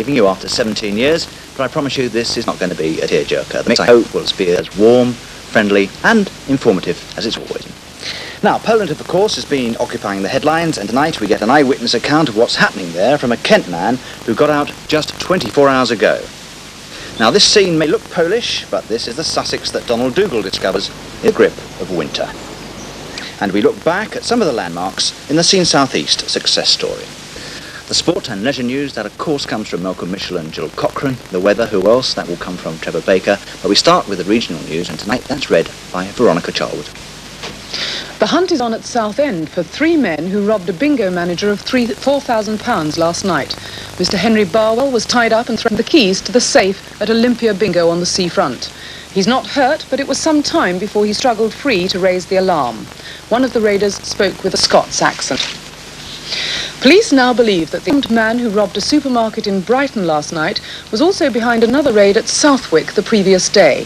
leaving you after 17 years, but I promise you this is not going to be a tearjerker. The mix, I hope, will be as warm, friendly and informative as it's always been. Now, Poland, of course, has been occupying the headlines, and tonight we get an eyewitness account of what's happening there from a Kent man who got out just 24 hours ago. Now, this scene may look Polish, but this is the Sussex that Donald Dougal discovers in the grip of winter. And we look back at some of the landmarks in the Scene Southeast success story. The sport and leisure news, that of course comes from Malcolm Mitchell and Jill Cochrane. The weather, who else? That will come from Trevor Baker. But we start with the regional news, and tonight that's read by Veronica Charlwood. The hunt is on at Southend for 3 men who robbed a bingo manager of £4,000 last night. Mr. Henry Barwell was tied up and threatened the keys to the safe at Olympia Bingo on the seafront. He's not hurt, but it was some time before he struggled free to raise the alarm. One of the raiders spoke with a Scots accent. Police now believe that the armed man who robbed a supermarket in Brighton last night was also behind another raid at Southwick the previous day.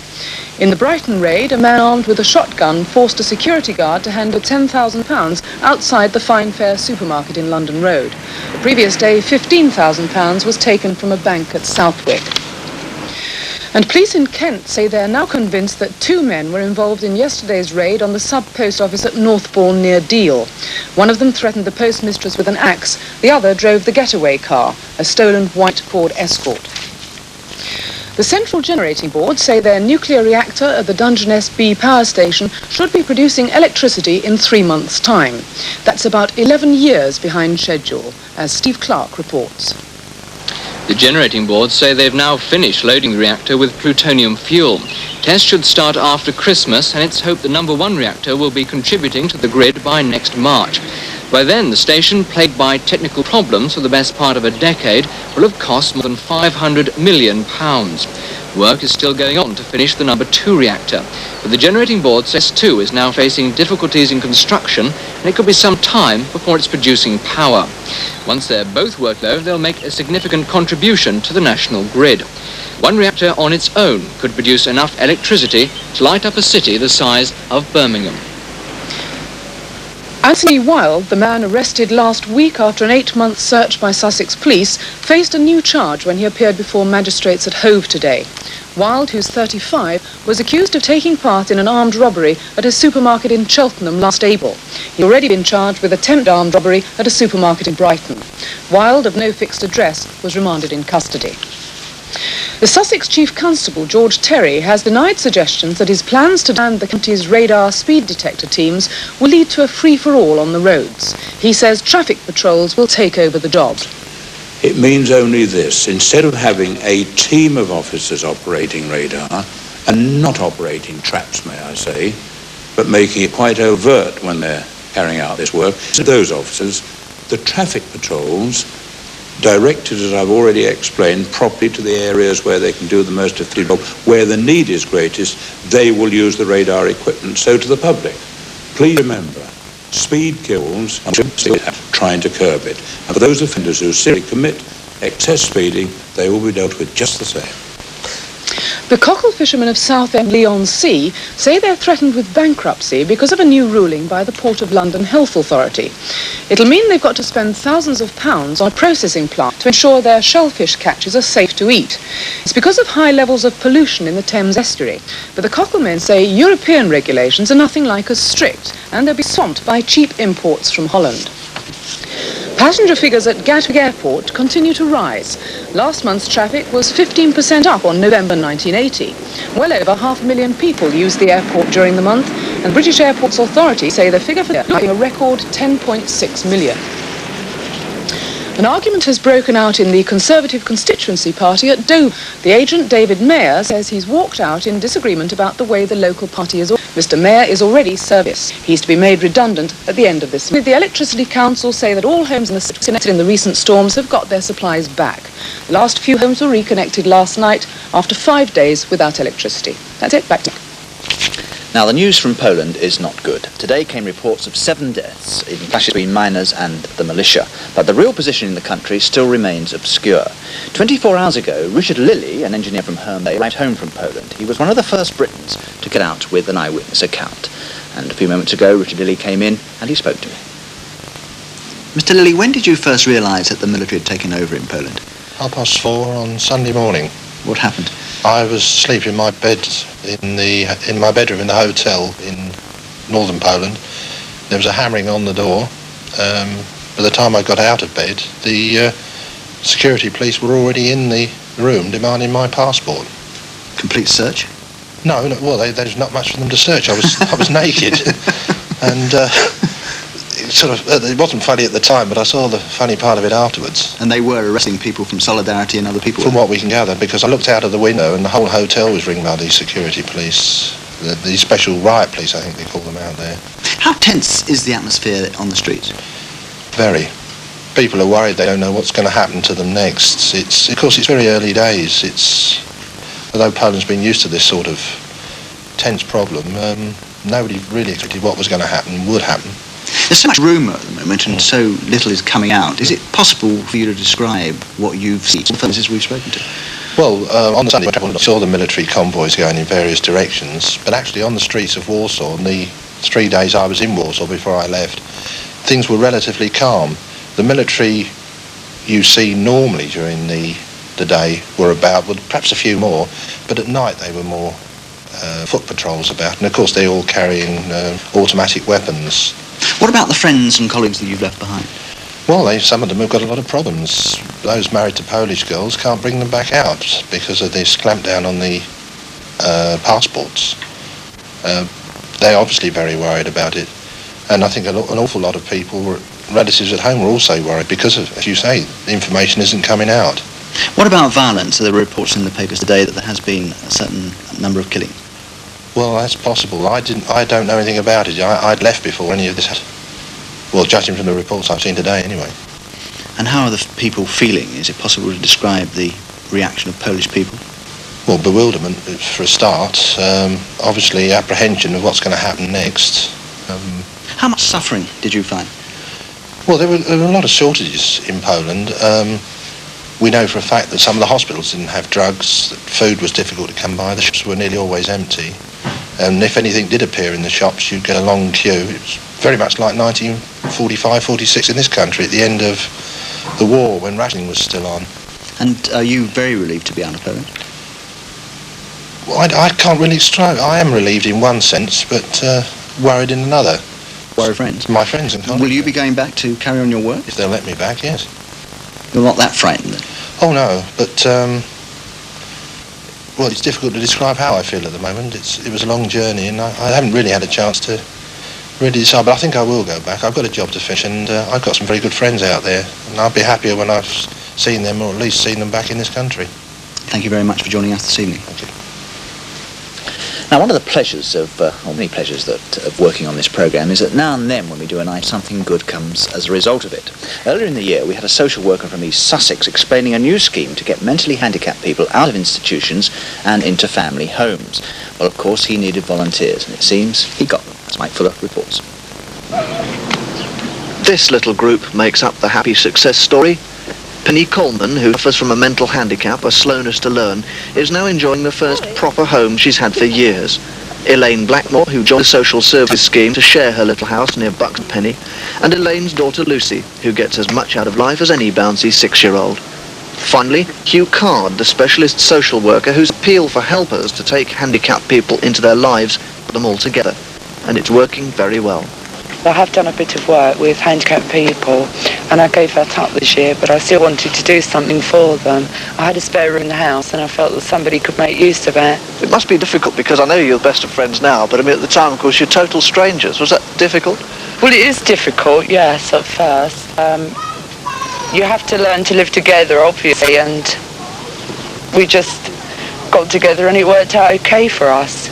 In the Brighton raid, a man armed with a shotgun forced a security guard to hand over £10,000 outside the Fine Fare supermarket in London Road. The previous day, £15,000 was taken from a bank at Southwick. And police in Kent say they're now convinced that 2 men were involved in yesterday's raid on the sub-post office at Northbourne near Deal. One of them threatened the postmistress with an axe, the other drove the getaway car, a stolen white Ford Escort. The Central Generating Board say their nuclear reactor at the Dungeness B power station should be producing electricity in 3 months' time. That's about 11 years behind schedule, as Steve Clark reports. The generating boards say they've now finished loading the reactor with plutonium fuel. Tests should start after Christmas, and it's hoped the number 1 reactor will be contributing to the grid by next March. By then, the station, plagued by technical problems for the best part of a decade, will have cost more than £500 million. Work is still going on to finish the number 2 reactor, but the generating board says 2 is now facing difficulties in construction, and it could be some time before it's producing power. Once they're both workload, they'll make a significant contribution to the national grid. 1 reactor on its own could produce enough electricity to light up a city the size of Birmingham. Anthony Wilde, the man arrested last week after an 8-month search by Sussex police, faced a new charge when he appeared before magistrates at Hove today. Wilde, who's 35, was accused of taking part in an armed robbery at a supermarket in Cheltenham last April. He'd already been charged with attempted armed robbery at a supermarket in Brighton. Wilde, of no fixed address, was remanded in custody. The Sussex Chief Constable, George Terry, has denied suggestions that his plans to ban the county's radar speed detector teams will lead to a free-for-all on the roads. He says traffic patrols will take over the job. It means only this: instead of having a team of officers operating radar, and not operating traps, may I say, but making it quite overt when they're carrying out this work, so those officers, the traffic patrols, directed, as I've already explained, properly to the areas where they can do the most effective job, where the need is greatest, they will use the radar equipment. So to the public, please remember, speed kills, and trying to curb it. And for those offenders who seriously commit excess speeding, they will be dealt with just the same. The cockle fishermen of Southend-Leon-Sea say they're threatened with bankruptcy because of a new ruling by the Port of London Health Authority. It'll mean they've got to spend thousands of pounds on a processing plant to ensure their shellfish catches are safe to eat. It's because of high levels of pollution in the Thames estuary. But the cocklemen say European regulations are nothing like as strict, and they'll be swamped by cheap imports from Holland. Passenger figures at Gatwick Airport continue to rise. Last month's traffic was 15% up on November 1980. Well over 500,000 people used the airport during the month, and British Airports Authority say the figure for the year is a record 10.6 million. An argument has broken out in the Conservative constituency party at Dover. The agent, David Mayer, says he's walked out in disagreement about the way the local party is. Mr. Mayer is already service. He's to be made redundant at the end of this month. The Electricity Council say that all homes in the city connected in the recent storms have got their supplies back. The last few homes were reconnected last night after 5 days without electricity. That's it. Back to you. Now, the news from Poland is not good. Today came reports of 7 deaths in clashes between miners and the militia, but the real position in the country still remains obscure. 24 hours ago, Richard Lilly, an engineer from Herne, arrived home from Poland. He was one of the first Britons to get out with an eyewitness account. And a few moments ago, Richard Lilly came in and he spoke to me. Mr. Lilly, when did you first realise that the military had taken over in Poland? 4:30 on Sunday morning. What happened? I was asleep in my bed in my bedroom in the hotel in northern Poland. There was a hammering on the door. By the time I got out of bed, the security police were already in the room demanding my passport. Complete search? No, well, there's not much for them to search. I was naked, and it wasn't funny at the time, but I saw the funny part of it afterwards. And they were arresting people from Solidarity and other people? From what we can gather, because I looked out of the window and the whole hotel was ringed by these security police, the special riot police, I think they call them out there. How tense is the atmosphere on the streets? Very. People are worried. They don't know what's going to happen to them next. Of course, it's very early days. Although Poland's been used to this sort of tense problem, nobody really expected what was going to happen would happen. There's so much rumour at the moment and so little is coming out. Is it possible for you to describe what you've seen from the places we've spoken to? Well, on the Sunday, I saw the military convoys going in various directions, but actually on the streets of Warsaw, in the 3 days I was in Warsaw before I left, things were relatively calm. The military you see normally during the day were about, well, perhaps a few more, but at night they were more foot patrols about, and of course they're all carrying automatic weapons. What about the friends and colleagues that you've left behind? Well, some of them have got a lot of problems. Those married to Polish girls can't bring them back out because of this clampdown on the passports. They're obviously very worried about it, and I think an awful lot of people, relatives at home, were also worried because of, as you say, the information isn't coming out. What about violence? There were reports in the papers today that there has been a certain number of killings. Well, that's possible. I don't know anything about it. I'd left before any of this happened. Well, judging from the reports I've seen today, anyway. And how are the people feeling? Is it possible to describe the reaction of Polish people? Well, bewilderment, for a start. Obviously, apprehension of what's going to happen next. How much suffering did you find? Well, there were a lot of shortages in Poland. We know for a fact that some of the hospitals didn't have drugs, that food was difficult to come by, the shops were nearly always empty. And if anything did appear in the shops, you'd get a long queue. It was very much like 1945, 46 in this country at the end of the war when rationing was still on. And are you very relieved to be out of Poland? Well, I can't really describe. I am relieved in one sense, but worried in another. Worried friends? My friends and colleagues. Will you be going back to carry on your work? If they'll let me back, yes. You're not that frightened then? Oh no, but well, it's difficult to describe how I feel at the moment. It was a long journey, and I haven't really had a chance to really decide. But I think I will go back. I've got a job to finish, and I've got some very good friends out there, and I'll be happier when I've seen them, or at least seen them back in this country. Thank you very much for joining us this evening. Thank you. Now, one of the pleasures of, or many pleasures of working on this programme is that now and then when we do a night, something good comes as a result of it. Earlier in the year, we had a social worker from East Sussex explaining a new scheme to get mentally handicapped people out of institutions and into family homes. Well, of course, he needed volunteers, and it seems he got them, as Mike Fuller reports. This little group makes up the happy success story. Penny Coleman, who suffers from a mental handicap, a slowness to learn, is now enjoying the first proper home she's had for years. Elaine Blackmore, who joined the social service scheme to share her little house near Buckspenny, and Elaine's daughter Lucy, who gets as much out of life as any bouncy 6-year-old. Finally, Hugh Card, the specialist social worker whose appeal for helpers to take handicapped people into their lives put them all together, and it's working very well. I have done a bit of work with handicapped people, and I gave that up this year, but I still wanted to do something for them. I had a spare room in the house, and I felt that somebody could make use of it. It must be difficult, because I know you're the best of friends now, but I mean at the time, of course, you're total strangers. Was that difficult? Well, it is difficult, yes, at first. You have to learn to live together, obviously, and we just got together and it worked out okay for us.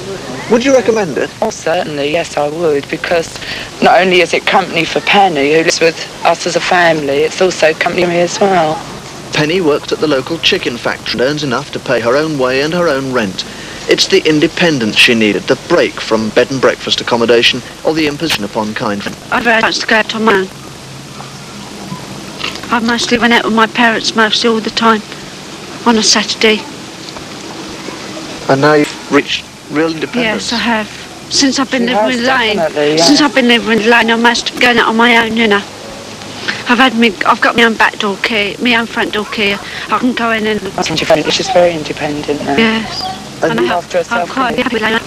Would you recommend it? Oh, certainly, yes, I would, because not only is it company for Penny, who lives with us as a family, it's also company for me as well. Penny works at the local chicken factory and earns enough to pay her own way and her own rent. It's the independence she needed, the break from bed and breakfast accommodation or the imposition upon kind friends. I'd very much to go out on my own. I mostly went out with my parents mostly all the time on a Saturday. And now you've reached real independence? Yes, I have. Since I've been living with Elaine. Yeah. Since I've been living with Elaine, I'm mostly going out on my own, you know. I've got my own back door key, my own front door key. I can go in and... She's very independent now. Yes. And after herself. I'm quite happy with that.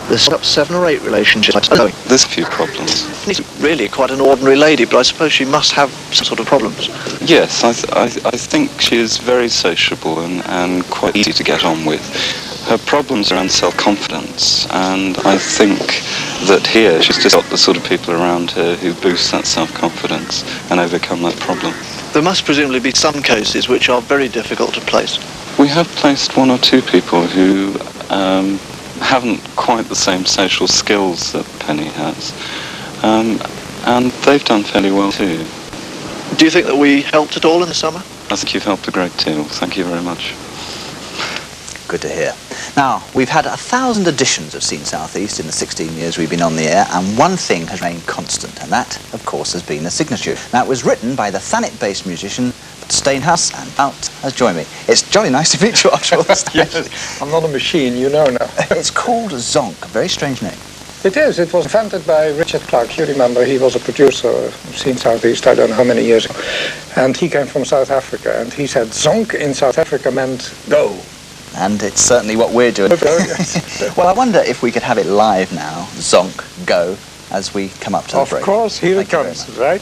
There's up 7 or 8 relationships. There's a few problems. She's really quite an ordinary lady, but I suppose she must have some sort of problems. Yes, I think she is very sociable and quite easy to get on with. Her problems are around self-confidence, and I think that here she's just got the sort of people around her who boost that self-confidence and overcome that problem. There must presumably be some cases which are very difficult to place. We have placed 1 or 2 people who haven't quite the same social skills that Penny has, and they've done fairly well too. Do you think that we helped at all in the summer? I think you've helped a great deal. Thank you very much. Good to hear. Now, we've had 1,000 editions of Seen South East in the 16 years we've been on the air, and one thing has remained constant, and that, of course, has been the signature. Now, it was written by the Thanet-based musician Steinhaus, and out has joined me. It's jolly nice to meet you after all this time. Yes, I'm not a machine, you know now. It's called Zonk, a very strange name. It is. It was invented by Richard Clark. You remember, he was a producer of Seen South East, I don't know how many years ago. And he came from South Africa, and he said Zonk in South Africa meant go. And it's certainly what we're doing. Well, I wonder if we could have it live now, Zonk, go, as we come up to the break. Of course, here it comes, right?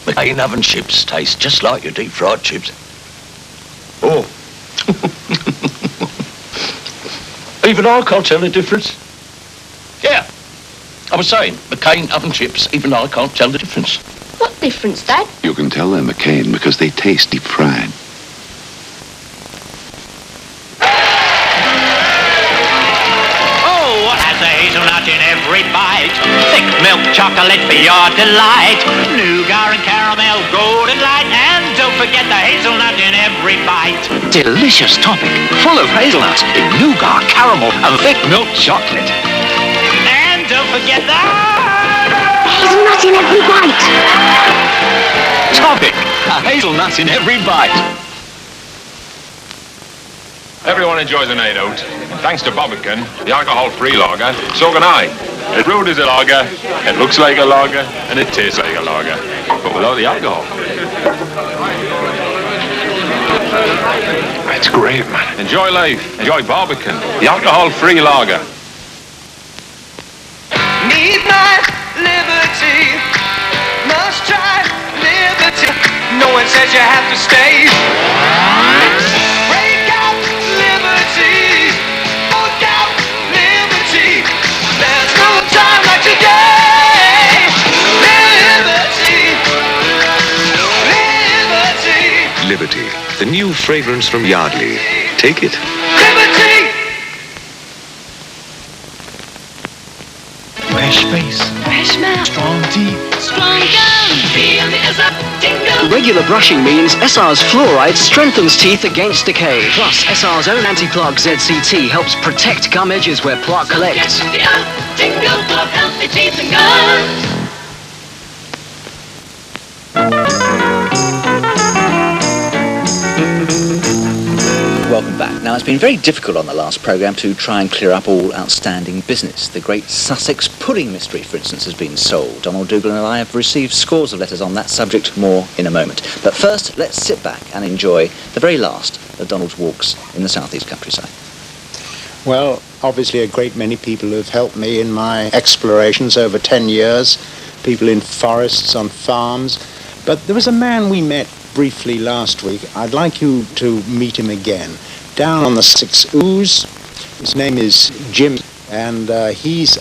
McCain oven chips taste just like your deep fried chips. Oh. Even I can't tell the difference. Yeah. I was saying, McCain oven chips, even I can't tell the difference. What difference, Dad? You can tell they're McCain because they taste deep fried. Oh, what has a hazelnut in every bite? Thick milk chocolate for your delight. Nougat and caramel, golden light. And don't forget the hazelnut in every bite. Delicious topping, full of hazelnuts in nougat, caramel and thick milk chocolate. And don't forget the hazelnut in every bite. Topping, a hazelnut in every bite. Everyone enjoys a night out. And thanks to Barbican, the alcohol-free lager, so can I. It brewed as a lager, it looks like a lager, and it tastes like a lager, but without the alcohol. It's great, man. Enjoy life. Enjoy Barbican, the alcohol-free lager. Need my liberty. Must try liberty. No one says you have to stay. Break out liberty. Break out liberty. There's no time like today. Liberty. Liberty. Liberty, the new fragrance from Yardley. Take it. Liberty. Fresh face. Fresh mouth. Strong teeth. Strong gum. Feel the SR tingle. Regular brushing means SR's fluoride strengthens teeth against decay. Plus, SR's own anti-plaque ZCT helps protect gum edges where plaque collects. The tingle for healthy teeth and gums. Welcome back. Now, it's been very difficult on the last programme to try and clear up all outstanding business. The great Sussex pudding mystery, for instance, has been solved. Donald Dougal and I have received scores of letters on that subject, more in a moment. But first, let's sit back and enjoy the very last of Donald's walks in the southeast countryside. Well, obviously a great many people have helped me in my explorations over 10 years, people in forests, on farms. But there was a man we met briefly last week. I'd like you to meet him again. Down on the Sussex Ouse. His name is Jim, and he's...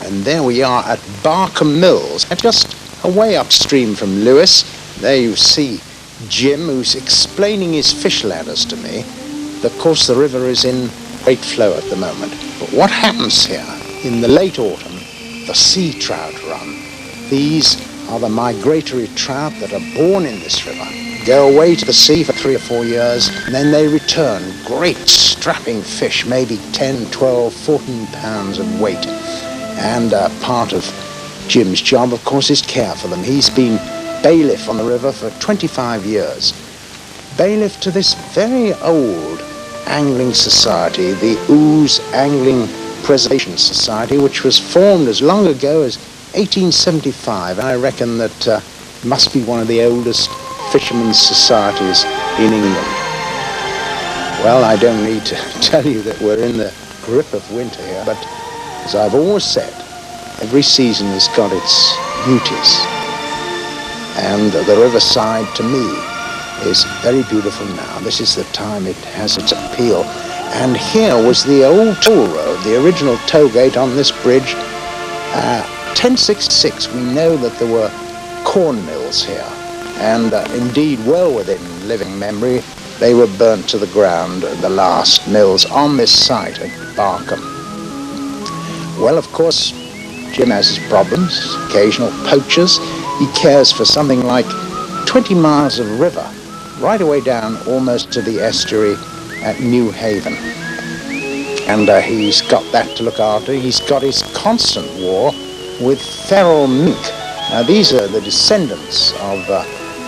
And there we are at Barkham Mills, just away upstream from Lewis. There you see Jim, who's explaining his fish ladders to me. Of course, the river is in great flow at the moment. But what happens here, in the late autumn, the sea trout run. These are the migratory trout that are born in this river, go away to the sea for 3 or 4 years, and then they return. Great strapping fish, maybe 10, 12, 14 pounds of weight. And part of Jim's job, of course, is care for them. He's been bailiff on the river for 25 years. Bailiff to this very old angling society, the Ouse Angling Preservation Society, which was formed as long ago as 1875. I reckon that must be one of the oldest fishermen's societies in England. Well, I don't need to tell you that we're in the grip of winter here, but as I've always said, every season has got its beauties. And the riverside, to me, is very beautiful now. This is the time it has its appeal. And here was the old toll road, the original toll gate on this bridge. 1066, we know that there were corn mills here, and indeed, well within living memory, they were burnt to the ground, the last mills on this site at Barkham. Well, of course, Jim has his problems, occasional poachers. He cares for something like 20 miles of river, right away down almost to the estuary at New Haven. And he's got that to look after. He's got his constant war with feral mink. Now, these are the descendants of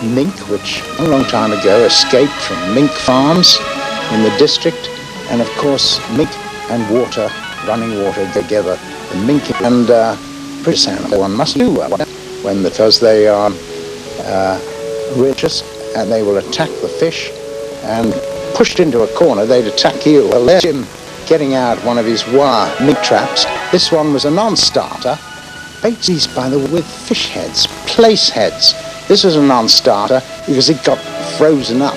mink, which a long time ago escaped from mink farms in the district. And, of course, mink and water, running water, go together. The mink and British animal, one must do because they are religious, and they will attack the fish, and pushed into a corner, they'd attack you. Well, there's Jim getting out one of his wire mink traps. This one was a non-starter. Baits these, by the way, with fish heads, place heads. This was a non-starter because it got frozen up.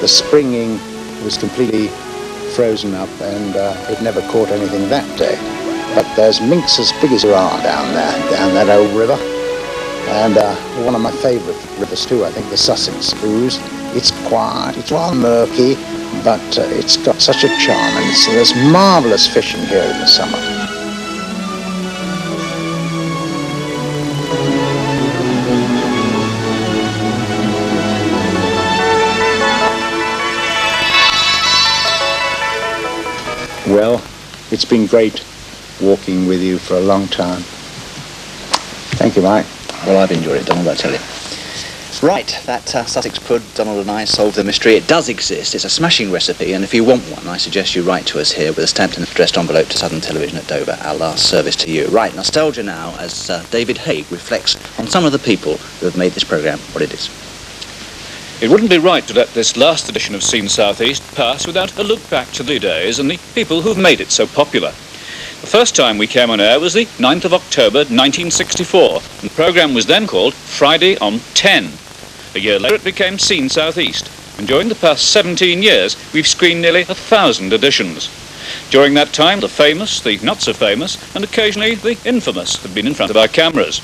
The springing was completely frozen up, and it never caught anything that day. But there's minks as big as your arm down there, down that old river. And one of my favourite rivers too, I think, the Sussex Ouse. It's quiet, it's rather murky, but it's got such a charm, and there's marvellous fishing here in the summer. Well, it's been great walking with you for a long time. Thank you, Mike. Well, I've enjoyed it, Donald, I tell you. Right, that Sussex Pud, Donald and I solved the mystery. It does exist. It's a smashing recipe, and if you want one, I suggest you write to us here with a stamped and addressed envelope to Southern Television at Dover, our last service to you. Right, nostalgia now, as David Haig reflects on some of the people who have made this programme what it is. It wouldn't be right to let this last edition of Seen South East pass without a look back to the days and the people who've made it so popular. The first time we came on air was the 9th of October 1964, and the programme was then called Friday on 10. A year later it became Seen South East, and during the past 17 years we've screened nearly 1,000 editions. During that time the famous, the not so famous, and occasionally the infamous have been in front of our cameras.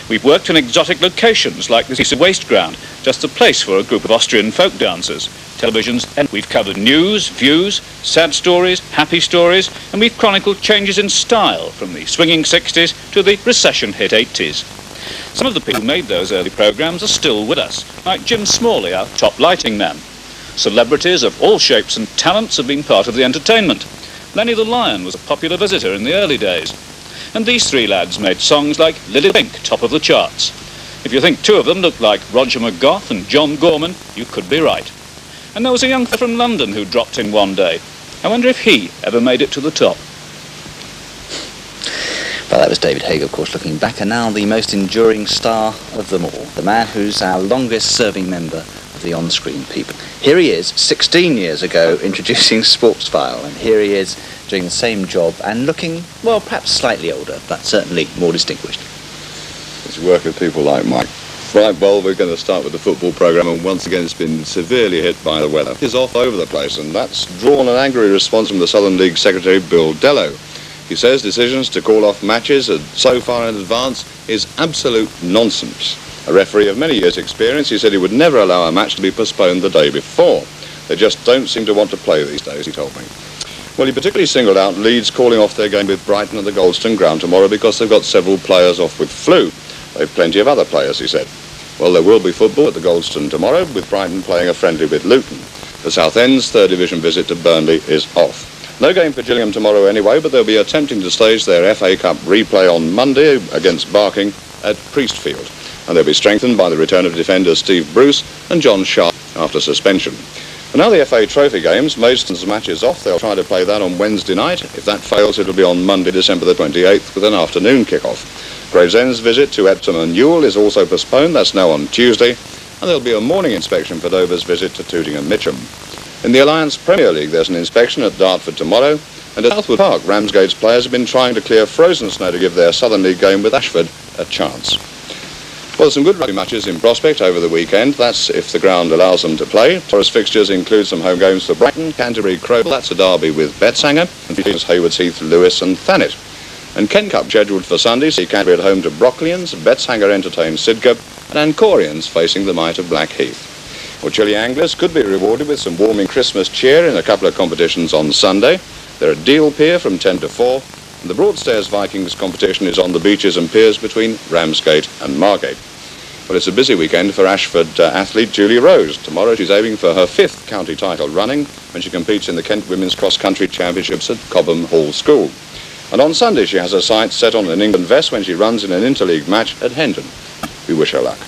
We've worked in exotic locations like this piece of waste ground, just the place for a group of Austrian folk dancers. Televisions, and we've covered news, views, sad stories, happy stories, and we've chronicled changes in style from the swinging 60s to the recession hit 80s. Some of the people who made those early programmes are still with us, like Jim Smalley, our top lighting man. Celebrities of all shapes and talents have been part of the entertainment. Lenny the Lion was a popular visitor in the early days. And these three lads made songs like Lily Pink, top of the charts. If you think two of them look like Roger McGough and John Gorman, you could be right. And there was a young fellow from London who dropped in one day. I wonder if he ever made it to the top. Well, that was David Haig, of course, looking back, and now the most enduring star of them all, the man who's our longest-serving member of the on-screen people. Here he is, 16 years ago, introducing Sports File, and here he is doing the same job and looking, well, perhaps slightly older, but certainly more distinguished. It's work with people like Mike. Right, well, we're going to start with the football programme, and once again it's been severely hit by the weather. It's off over the place, and that's drawn an angry response from the Southern League Secretary, Bill Dello. He says decisions to call off matches so far in advance is absolute nonsense. A referee of many years' experience, he said he would never allow a match to be postponed the day before. They just don't seem to want to play these days, he told me. Well, he particularly singled out Leeds calling off their game with Brighton at the Goldstone Ground tomorrow because they've got several players off with flu. They've plenty of other players, he said. Well, there will be football at the Goldstone tomorrow, with Brighton playing a friendly with Luton. The Southend's third division visit to Burnley is off. No game for Gillingham tomorrow anyway, but they'll be attempting to stage their FA Cup replay on Monday against Barking at Priestfield. And they'll be strengthened by the return of defenders Steve Bruce and John Sharp after suspension. And now the FA Trophy games, Maidstone's match is off. They'll try to play that on Wednesday night. If that fails, it'll be on Monday, December the 28th, with an afternoon kick-off. Gravesend's visit to Epsom and Newell is also postponed. That's now on Tuesday. And there'll be a morning inspection for Dover's visit to Tooting and Mitcham. In the Alliance Premier League, there's an inspection at Dartford tomorrow, and at Southwood Park, Ramsgate's players have been trying to clear frozen snow to give their Southern League game with Ashford a chance. Well, some good rugby matches in prospect over the weekend. That's if the ground allows them to play. Torres fixtures include some home games for Brighton, Canterbury, Crowell. That's a derby with Betsanger, and features Haywards Heath, Lewis and Thanet. And Kent Cup scheduled for Sunday, see Canterbury at home to Brocklians, Betsanger entertains Sidcup, and Ancorians facing the might of Blackheath. Well, Chile anglers could be rewarded with some warming Christmas cheer in a couple of competitions on Sunday. They're at Deal Pier from 10 to 4, and the Broadstairs Vikings competition is on the beaches and piers between Ramsgate and Margate. Well, it's a busy weekend for Ashford athlete Julie Rose. Tomorrow she's aiming for her 5th county title running when she competes in the Kent Women's Cross Country Championships at Cobham Hall School. And on Sunday she has her sights set on an England vest when she runs in an interleague match at Hendon. We wish her luck.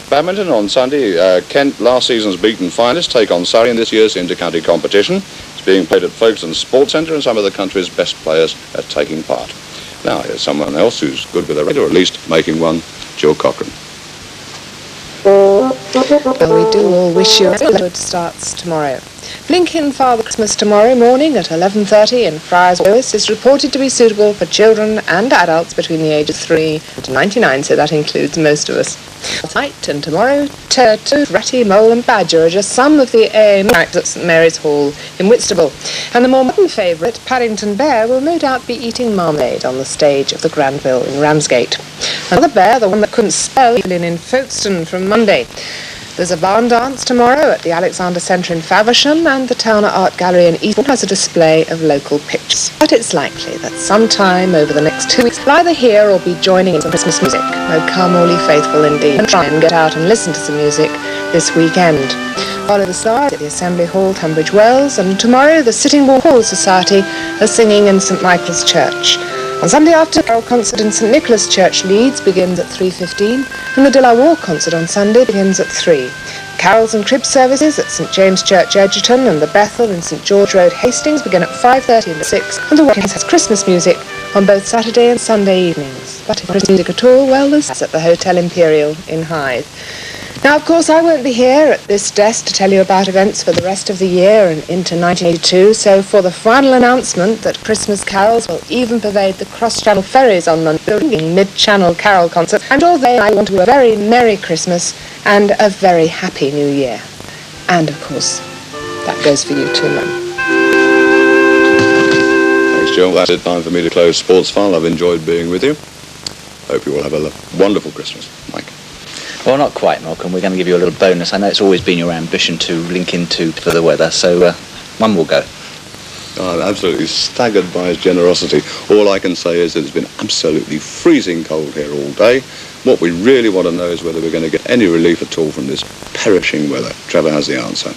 Badminton on Sunday, Kent, last season's beaten finalists, take on Surrey in this year's inter-county competition. It's being played at Folkestone Sports Centre, and some of the country's best players are taking part. Now, here's someone else who's good with a raid, or at least making one, Jill Cochran. Well, we do all wish you a good starts tomorrow. Blinkin' Father Christmas tomorrow morning at 11:30 in Friars Lewis is reported to be suitable for children and adults between the ages of 3 to 99, so that includes most of us. Tonight and tomorrow, Turtle, Ratty, Mole and Badger are just some of the acts at St Mary's Hall in Whitstable. And the more modern favourite, Paddington Bear, will no doubt be eating marmalade on the stage of the Granville in Ramsgate. Another bear, the one that couldn't spell, in Folkestone from Monday. There's a barn dance tomorrow at the Alexander Centre in Faversham, and the Towner Art Gallery in Eastbourne has a display of local pictures. But it's likely that sometime over the next 2 weeks we'll either hear or be joining in some Christmas music. Oh, come all ye faithful indeed, and try and get out and listen to some music this weekend. Follow the stars at the Assembly Hall, Tunbridge Wells, and tomorrow the Sittingbourne Hall Society are singing in St Michael's Church. On Sunday afternoon, a carol concert in St Nicholas Church, Leeds, begins at 3:15, and the De La Warr concert on Sunday begins at 3. Carols and crib services at St James Church, Edgerton, and the Bethel in St George Road, Hastings, begin at 5:30 and 6, and the Watkins has Christmas music on both Saturday and Sunday evenings. But if Christmas music at all, well, there's at the Hotel Imperial in Hythe. Now, of course, I won't be here at this desk to tell you about events for the rest of the year and into 1982, so for the final announcement that Christmas carols will even pervade the cross-channel ferries on London mid-channel carol concert, and all day I want to a very Merry Christmas and a very Happy New Year. And, of course, that goes for you too, Mum. Thanks, Jill. That's it. Time for me to close Sports File. I've enjoyed being with you. Hope you all have a wonderful Christmas. Mike. Well, not quite, Malcolm. We're going to give you a little bonus. I know it's always been your ambition to link into for the weather, so one will go. I'm absolutely staggered by his generosity. All I can say is that it's been absolutely freezing cold here all day. What we really want to know is whether we're going to get any relief at all from this perishing weather. Trevor has the answer.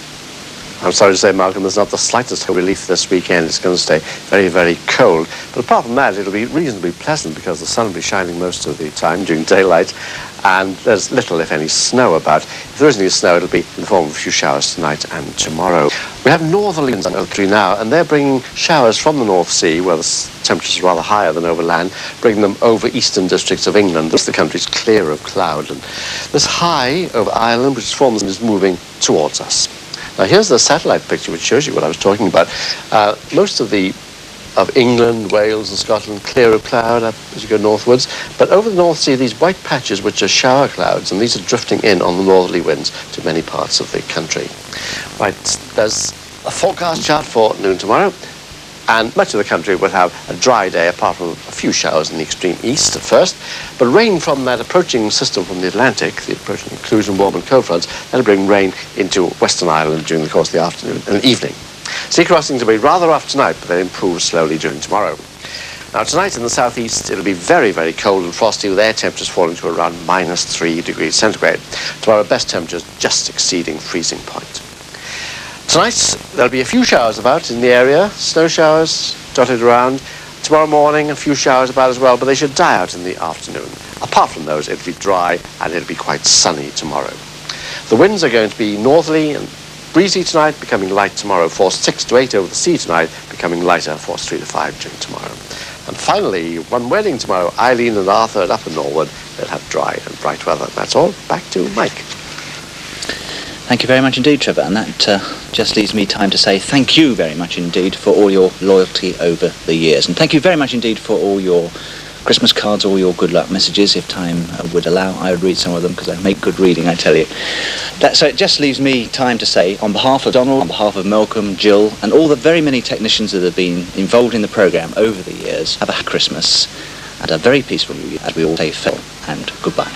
I'm sorry to say, Malcolm, there's not the slightest relief this weekend. It's going to stay very, very cold. But apart from that, it'll be reasonably pleasant because the sun will be shining most of the time during daylight, and there's little, if any, snow about. If there is any snow, it'll be in the form of a few showers tonight and tomorrow. We have northerly winds now, and they're bringing showers from the North Sea, where the temperatures are rather higher than over land, bringing them over eastern districts of England. The country's clear of cloud, and this high over Ireland, which forms and is moving towards us. Now here's the satellite picture which shows you what I was talking about. Most of England, Wales and Scotland clear of cloud up as you go northwards, but over the North Sea these white patches which are shower clouds, and these are drifting in on the northerly winds to many parts of the country. Right, there's a forecast chart for noon tomorrow, and much of the country will have a dry day apart from a few showers in the extreme east at first, but rain from that approaching system from the Atlantic, the approaching inclusion warm and cold fronts, that'll bring rain into Western Ireland during the course of the afternoon and evening. Sea crossings will be rather rough tonight, but they improve slowly during tomorrow. Now tonight in the southeast it'll be very, very cold and frosty, with air temperatures falling to around -3 degrees centigrade. Tomorrow best temperatures just exceeding freezing point. Tonight, there'll be a few showers about in the area, snow showers dotted around. Tomorrow morning, a few showers about as well, but they should die out in the afternoon. Apart from those, it'll be dry and it'll be quite sunny tomorrow. The winds are going to be northerly and breezy tonight, becoming light tomorrow, force 6 to 8 over the sea tonight, becoming lighter, force 3 to 5 during tomorrow. And finally, one wedding tomorrow, Eileen and Arthur at Upper Norwood. They'll have dry and bright weather. That's all. Back to Mike. Thank you very much indeed, Trevor, and that just leaves me time to say thank you very much indeed for all your loyalty over the years, and thank you very much indeed for all your Christmas cards, all your good luck messages. If time would allow, I would read some of them because they make good reading, I tell you. So it just leaves me time to say, on behalf of Donald, on behalf of Malcolm, Jill, and all the very many technicians that have been involved in the programme over the years, have a happy Christmas and a very peaceful New Year, as we all say farewell and goodbye.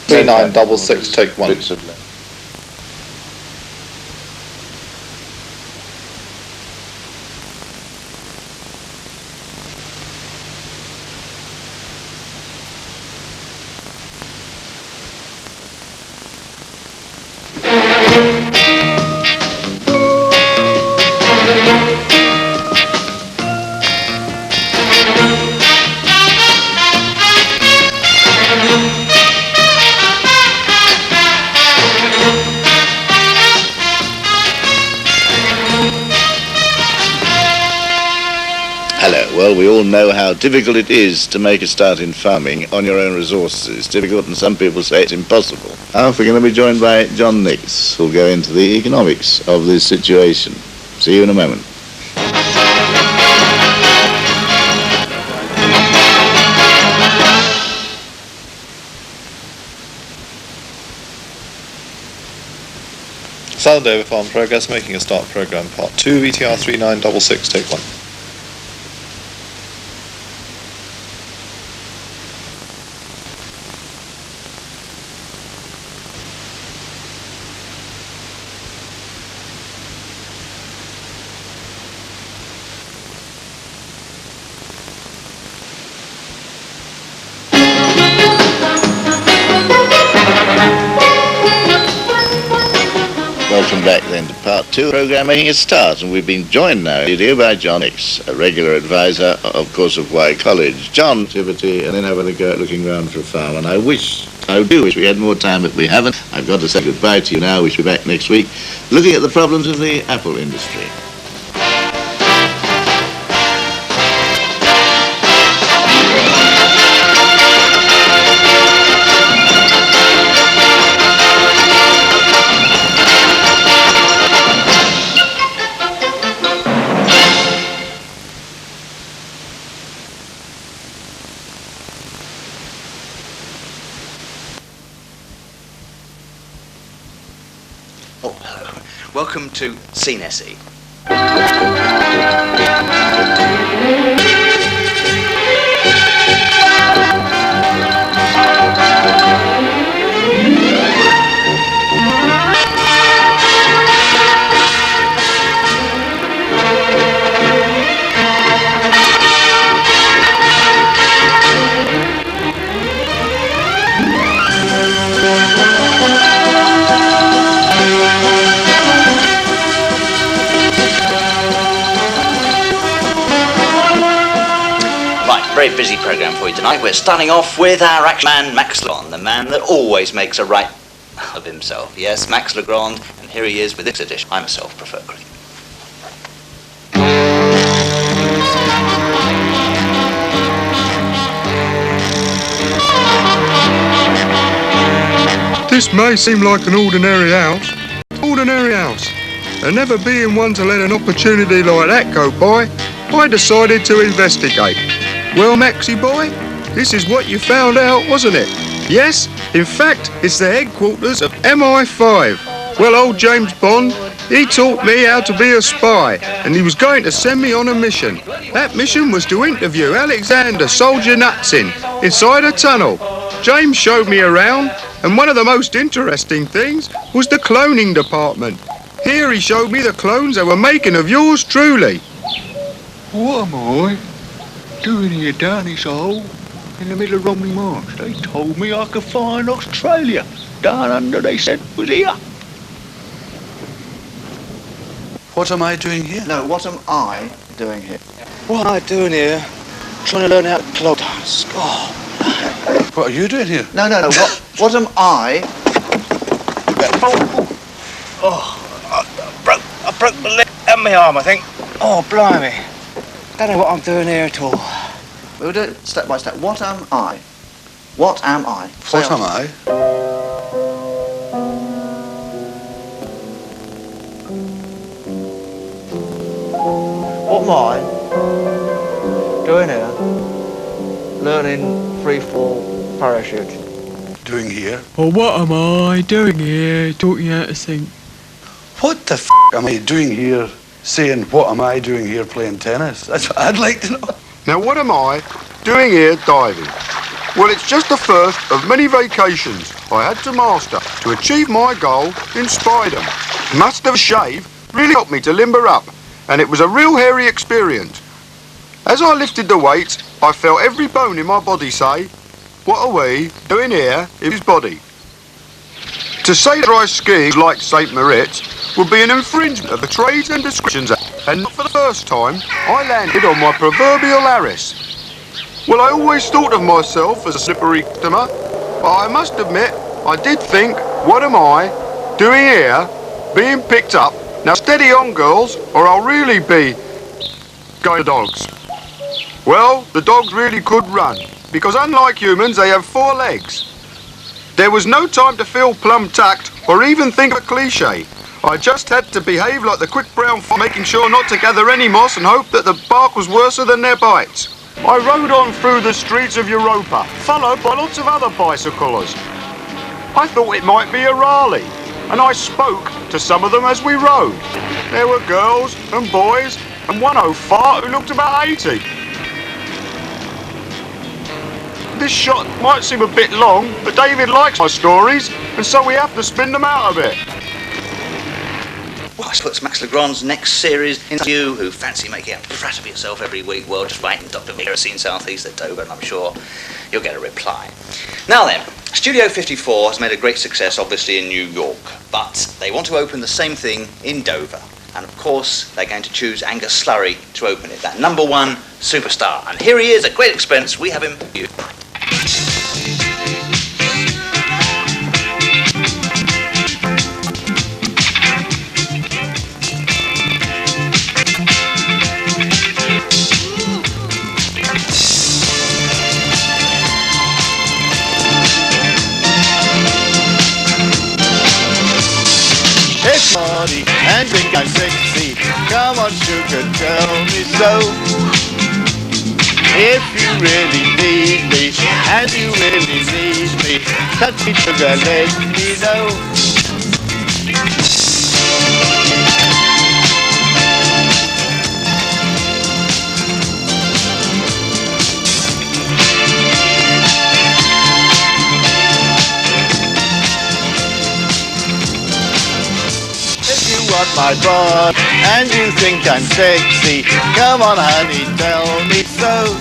$3966, take one. Well, we all know how difficult it is to make a start in farming on your own resources. It's difficult, and some people say it's impossible. Now, we're going to be joined by John Nix, who'll go into the economics of this situation. See you in a moment. Southern Dover Farm Progress, making a start program part 2, VTR 3966, take one. Welcome back then to part 2, program making a start, and we've been joined now here by John Nix, a regular advisor, of course, of Y College. John, activity, and then having a go at looking round for a farm, and I do wish we had more time, but we haven't. I've got to say goodbye to you now. We shall be back next week, looking at the problems of the apple industry. Welcome to CNESE. very busy programme for you tonight. We're starting off with our action man, Max Legrand, the man that always makes a right of himself. Yes, Max Legrand, and here he is with this edition. I myself prefer green. This may seem like an ordinary house. And never being one to let an opportunity like that go by, I decided to investigate. Well, Maxie boy, this is what you found out, wasn't it? Yes, in fact, it's the headquarters of MI5. Well, old James Bond, he taught me how to be a spy, and he was going to send me on a mission. That mission was to interview Alexander Solzhenitsyn inside a tunnel. James showed me around, and one of the most interesting things was the cloning department. Here he showed me the clones they were making of yours truly. What am I doing here down this hole in the middle of Romney Marsh? They told me I could find Australia. Down under, they said, was here. What am I doing here? No, what am I doing here? What am I doing here? Trying to learn how to clog task. Oh. What are you doing here? No. What am I? I broke my leg and my arm, I think. Oh, blimey. Don't know what I'm doing here at all. We'll do it step by step. What am I? What am I? What am I? What am I doing here? Learning free fall parachute. Doing here? Or what am I doing here, talking how to think? What the f*** am I doing here saying, what am I doing here playing tennis? That's what I'd like to know. Now, what am I doing here diving? Well, it's just the first of many vacations I had to master to achieve my goal in Spydom. Must have shave really helped me to limber up, and it was a real hairy experience. As I lifted the weights, I felt every bone in my body say, what are we doing here in his body? To say that I skied like St. Moritz would be an infringement of the Trades and Descriptions Act, and not for the first time, I landed on my proverbial Harris. Well, I always thought of myself as a slippery customer, but I must admit, I did think, what am I doing here, being picked up? Now steady on, girls, or I'll really be going to dogs. Well, the dogs really could run, because unlike humans, they have 4 legs. There was no time to feel plum tact or even think of a cliche. I just had to behave like the quick brown fox, making sure not to gather any moss and hope that the bark was worse than their bites. I rode on through the streets of Europa, followed by lots of other bicyclers. I thought it might be a rally, and I spoke to some of them as we rode. There were girls and boys, and one old fart who looked about 80. This shot might seem a bit long, but David likes my stories, and so we have to spin them out a bit. Well, I suppose Max Legrand's next series into you who fancy making a prat of yourself every week. Well, just write in Dr. Humorous South East at Dover, and I'm sure you'll get a reply. Now then, Studio 54 has made a great success, obviously, in New York, but they want to open the same thing in Dover. And of course, they're going to choose Angus Slurry to open it, that #1 superstar. And here he is at great expense. We have him for you. It's Marty, and think I'm sexy. Come on, sugar, tell me so. If you really need me, and you really need me, touch me, sugar, let me know. Want my body, and you think I'm sexy. Come on, honey, tell me so.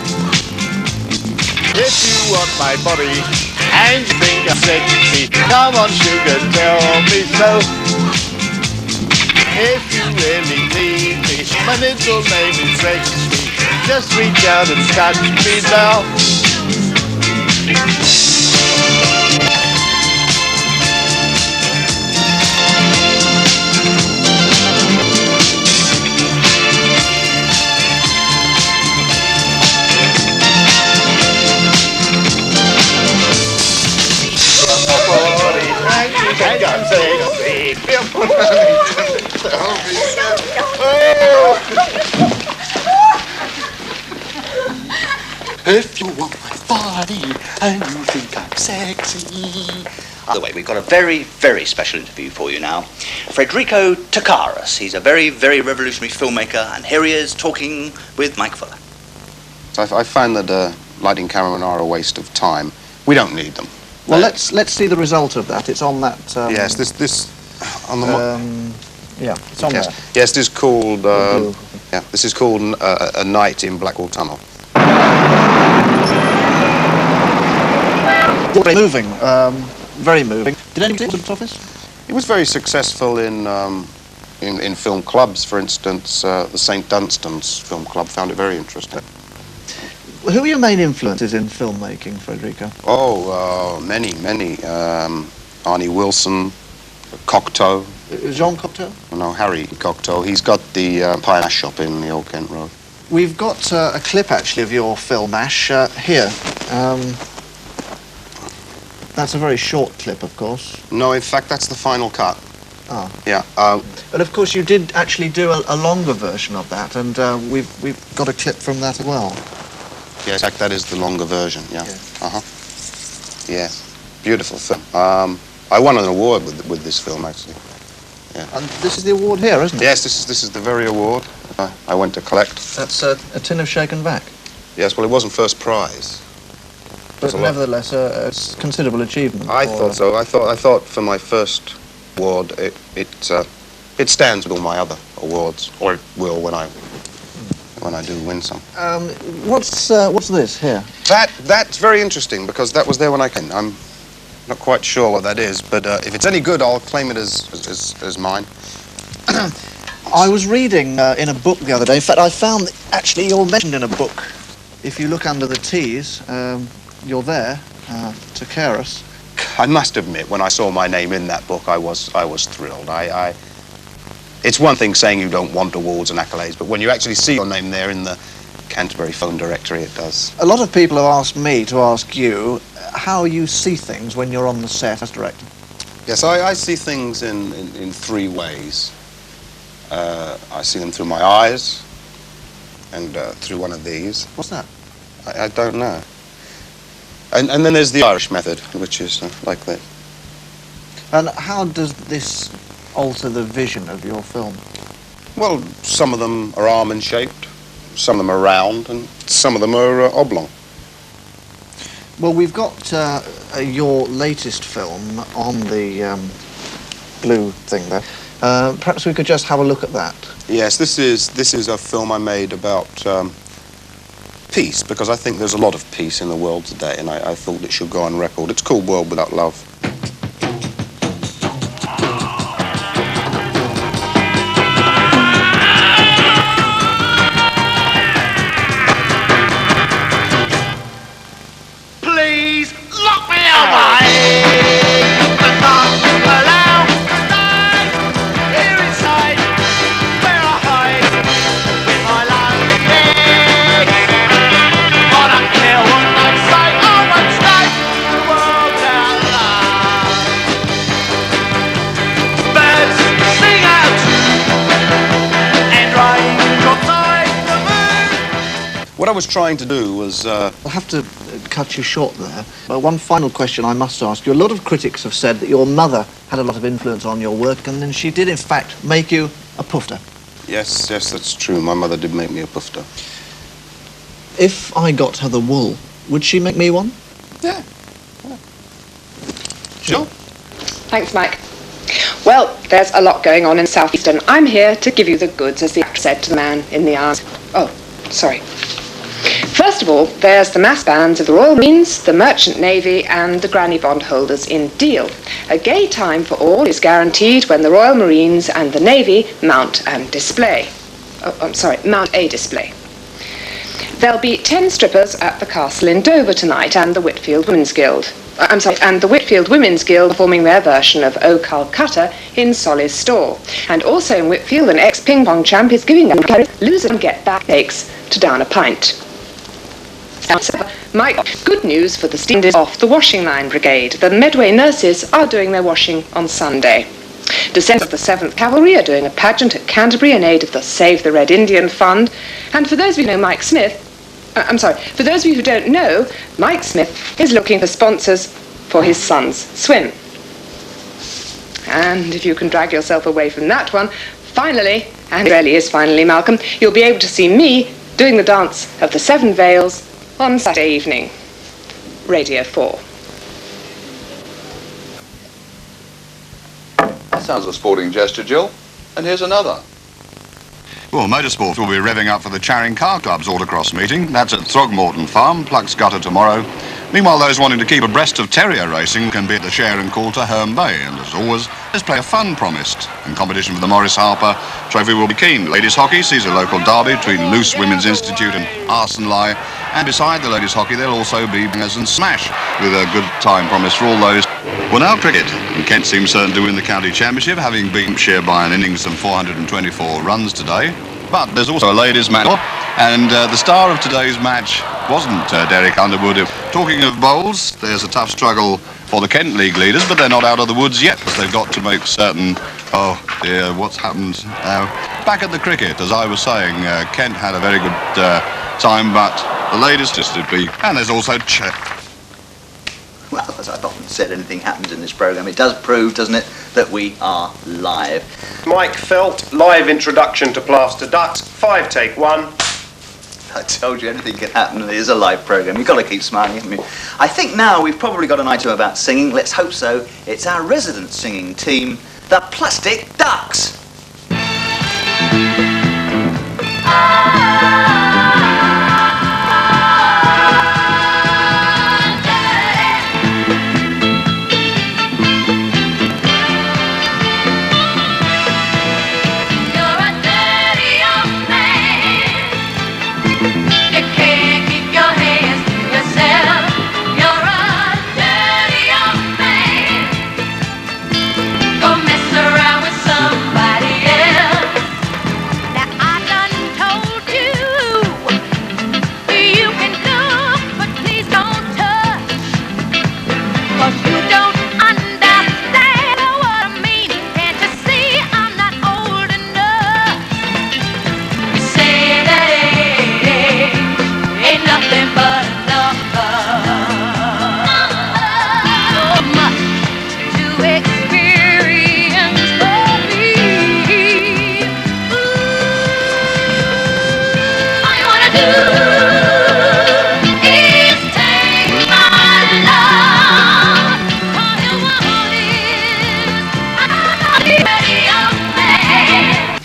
If you want my body, and you think I'm sexy, come on, sugar, tell me so. If you really need me, my little name is sexy. just reach out and catch me now. If you want my body and you think I'm sexy. By the way, we've got a very, very special interview for you now. Federico Takaris. He's a very, very revolutionary filmmaker, and here he is talking with Mike Fuller. I find that lighting cameramen are a waste of time. We don't need them. Well, let's see the result of that. It's on that. Yes, this on the. Yeah, it's on yes. there. Yes, this is called. Yeah, this is called A Night in Blackwall Tunnel. Very moving. Very moving. Did anybody at the box office? It was very successful in film clubs. For instance, the St. Dunstan's Film Club found it very interesting. Who are your main influences in filmmaking, Federico? Oh, many. Arnie Wilson, Cocteau. Jean Cocteau? No, Harry Cocteau. He's got the pie shop in the Old Kent Road. We've got a clip, actually, of your film, Ash, here. That's a very short clip, of course. No, in fact, that's the final cut. Ah. Yeah. But, of course, you did actually do a longer version of that, and we've got a clip from that as well. Yes, that is the longer version, yeah. Yeah, beautiful film. I won an award with this film, actually. Yeah. And this is the award here, isn't it? Yes, this is the very award I went to collect. That's a tin of shaken back. Yes, well, it wasn't first prize. But nevertheless, a considerable achievement. I thought so. I thought for my first award, it stands with all my other awards, or it will when I do win some. What's this here? That's very interesting because that was there when I came. I'm not quite sure what that is, but if it's any good, I'll claim it as mine. I was reading in a book the other day. In fact, I found that actually you're mentioned in a book. If you look under the T's, you're there, Takaris. I must admit, when I saw my name in that book, I was thrilled. It's one thing saying you don't want awards and accolades, but when you actually see your name there in the Canterbury phone directory, it does. A lot of people have asked me to ask you how you see things when you're on the set as director. Yes, I see things in three ways. I see them through my eyes and through one of these. What's that? I don't know. And then there's the Irish method, which is like that. And how does this alter the vision of your film? Well, some of them are almond-shaped, some of them are round, and some of them are oblong. Well, we've got your latest film on the blue thing there. Perhaps we could just have a look at that. Yes, this is a film I made about peace, because I think there's a lot of peace in the world today, and I thought it should go on record. It's called World Without Love. Please lock me away. But not allow me to die. Here inside, where I hide with my lonely legs. I don't care what they say. I won't stay in the world without love. Birds sing out and raindrops hide the moon. What I was trying to do was... I'll have to cut you short there. One final question I must ask you. A lot of critics have said that your mother had a lot of influence on your work, and then she did, in fact, make you a pufter. Yes, that's true. My mother did make me a pufter. If I got her the wool, would she make me one? Yeah. Sure. Thanks, Mike. Well, there's a lot going on in South East, and I'm here to give you the goods, as the actor said to the man in the arms. Oh, sorry. First of all, there's the mass bands of the Royal Marines, the Merchant Navy, and the granny bondholders in Deal. A gay time for all is guaranteed when the Royal Marines and the Navy mount a display. There'll be 10 strippers at the castle in Dover tonight and the Whitfield Women's Guild. And the Whitfield Women's Guild performing their version of O Calcutta in Solly's store. And also in Whitfield, an ex-ping pong champ is giving them lose and get back aches to down a pint. Mike, good news for the steamers off the washing line brigade. The Medway nurses are doing their washing on Sunday. Descendants of the 7th Cavalry are doing a pageant at Canterbury in aid of the Save the Red Indian Fund. And for those of you who know Mike Smith, for those of you who don't know, Mike Smith is looking for sponsors for his son's swim. And if you can drag yourself away from that one, finally, and it really is finally, Malcolm, you'll be able to see me doing the dance of the 7 Veils on Saturday evening. Radio 4. That sounds a sporting gesture, Jill. And here's another. Well, motorsport will be revving up for the Charing Car Club's autocross meeting. That's at Throgmorton Farm, Plucks Gutter tomorrow. Meanwhile, those wanting to keep abreast of terrier racing can be at the Share and Coulter Herne Bay. And as always, let's play a fun promised. In competition for the Morris Harper Trophy will be keen. Ladies hockey sees a local derby between Luce Women's Institute and Arsenal. And beside the ladies hockey, there'll also be bangers and smash, with a good time promised for all those. Well, now cricket. And Kent seems certain to win the county championship, having beaten Hampshire by an innings of 424 runs today. But there's also a ladies' match, and the star of today's match wasn't Derek Underwood. Talking of bowls, there's a tough struggle for the Kent League leaders, but they're not out of the woods yet, because they've got to make certain... Oh dear, what's happened now? Back at the cricket, as I was saying, Kent had a very good time, but the ladies just simply... And there's also... Well, as I've often said, anything happens in this programme, it does prove, doesn't it, that we are live. Mike Felt, live introduction to Plaster Ducks, 5 take 1. I told you anything can happen. It is a live programme. You've got to keep smiling, haven't you? I think now we've probably got an item about singing. Let's hope so. It's our resident singing team, the Plastic Ducks.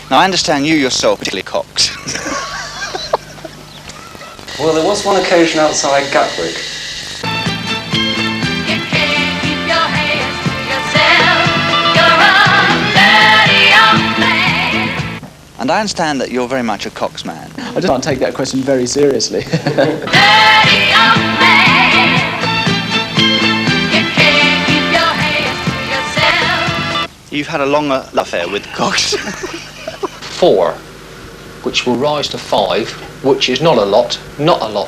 Now, I understand you yourself particularly cocked. Well, there was one occasion outside Gatwick. And I understand that you're very much a Cox man. I just can't take that question very seriously. You've had a long affair with Cox. 4, which will rise to 5, which is not a lot, not a lot.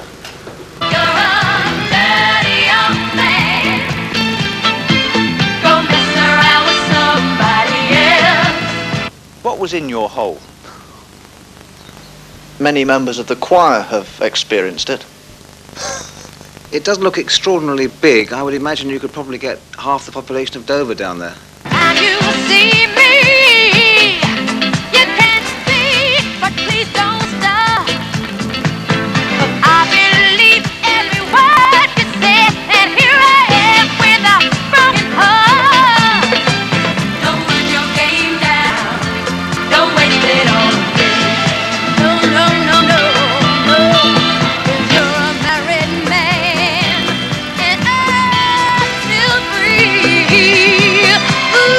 What was in your hole? Many members of the choir have experienced it. It does look extraordinarily big. I would imagine you could probably get half the population of Dover down there. See me, you can't speak, but please don't stop. 'Cause I believe every word you say, and here I am with a broken heart. Don't run your game down, don't waste it on me. No, no, no, no, no. 'Cause you're a married man, and I'm still free. Ooh.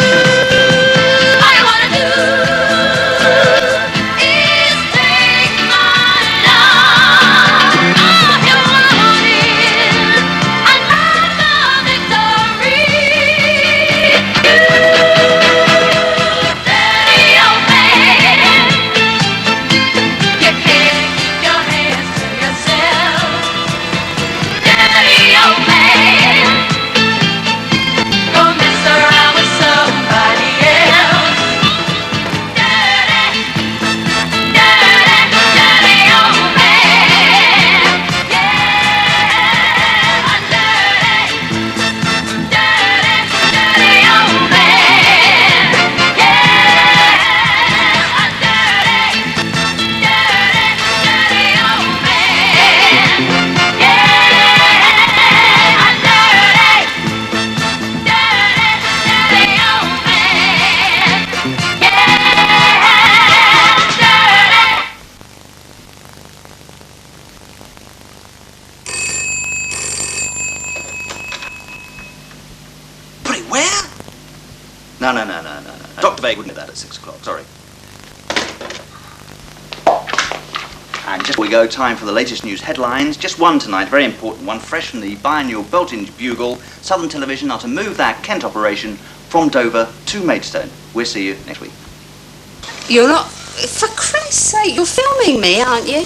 No. Dr. Vague wouldn't do that at 6 o'clock, sorry. And just before we go, time for the latest news headlines. Just one tonight, very important one, fresh from the biannual Belting Bugle. Southern Television are to move their Kent operation from Dover to Maidstone. We'll see you next week. You're not... For Christ's sake, you're filming me, aren't you?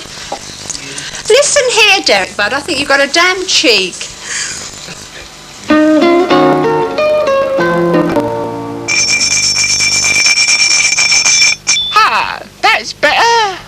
Listen here, Derek Bud, I think you've got a damn cheek. Ah, that's better.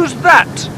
Who's that?